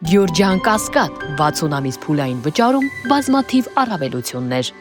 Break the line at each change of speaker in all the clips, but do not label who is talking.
Գյորջյան Կասկադ 60 ամիս փուլային վճարում բազմաթիվ առավելություններ։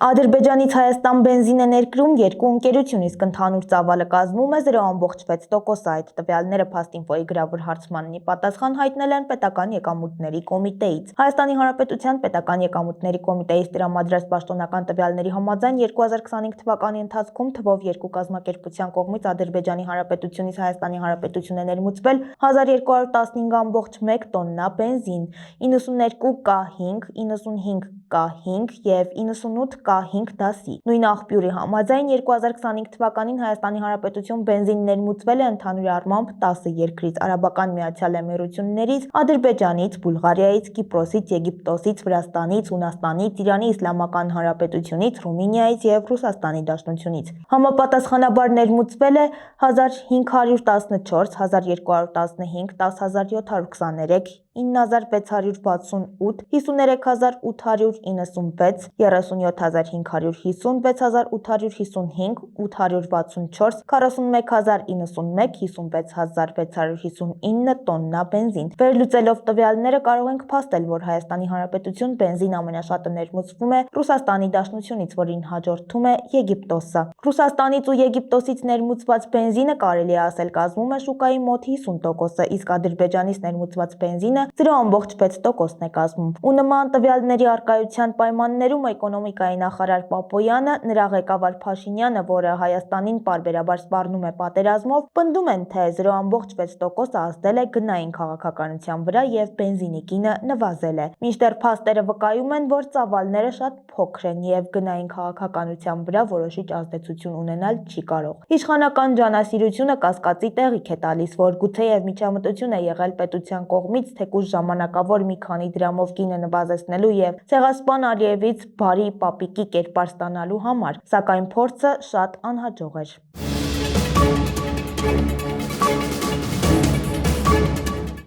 Ադրբեջանից Հայաստան բենզին է ներկրում երկու ընկերություն, իսկ ընդհանուր ծավալը կազմում է 0.6%։ Այդ տվյալները Փաստինֆոյի գրավոր հարցմանին պատասխան հայտնել են Պետական եկամուտների կոմիտեից։ Հայաստանի Հանրապետության Պետական եկամուտների կոմիտեից տրամադրած պաշտոնական տվյալների համաձայն 2025 թվականի ընթացքում թվով երկու կազմակերպության կողմից Ադրբեջանի Հանրապետությունից Հայաստանի Հանրապետություն է ներմուծվել 1215.1 տոննա բենզին, 92 K5, 95 K5 և 98 K5 դասի։ Նույն աղբյուրի համաձայն 2025 թվականին Հայաստանի Հանրապետություն բենզին ներմուծվել է ընդհանուր առմամբ 10 երկրից՝ Արաբական Միացյալ Էմիրություններից, Ադրբեջանից, Բուլղարիայից, Կիպրոսից, Եգիպտոսից, Վրաստանից, Հունաստանից, Իրանի Իսլամական Հանրապետությունից, Ռումինիայից և Ռուսաստանի Դաշնությունից։ Համապատասխանաբար ներմուծվել է 1514, 1215, 10723, 9668, 53896, 37550, 6855, 864, 41091, 56659 տոննա բենզին։ Վերլուծելով տվյալները կարող ենք փաստել, որ Հայաստանի Հանրապետություն բենզին ամենաշատը ներմուծվում է Ռուսաստանի Դաշնությունից, որին հաջորդում է Եգիպտոսը։ Ռուսաստանից ու Եգիպտոսից ներմուծված բենզինը կարելի է ասել կազմում է շուկայի մոտ 50%, իսկ Ադրբեջանից ներմուծված բենզինը 0.6%-ն է կազմում։ Ու նման տվյալների առկայության պայմաններում էկոնոմիկայի նախարար Պապոյանը, նրա ղեկավար Փաշինյանը, որը Հայաստանին պարբերաբար սպառնում է պատերազմով, պնդում են, թե 0.6%-ը ազդել է գնային քաղաքականության վրա և բենզինի գինը նվազել է։ Մինչդեռ փաստերը վկայում են, որ ծավալները շատ փոքր են և գնային քաղաքականության վրա որոշիչ ազդեցություն ունենալ չի կարող։ Իշխանական ջանասիրությունը կասկածի տեղիք է տալիս, որ գուցեև միջամտություն է եղել պետության կողմից թեկուզ ժամանակավոր մի քանի դրամով գինը նվազեցնելու և Ցեղասպան Ալիևից բարի պապիկի կերպար ստանալու համար, սակայն փորձը շատ անհաջող էր։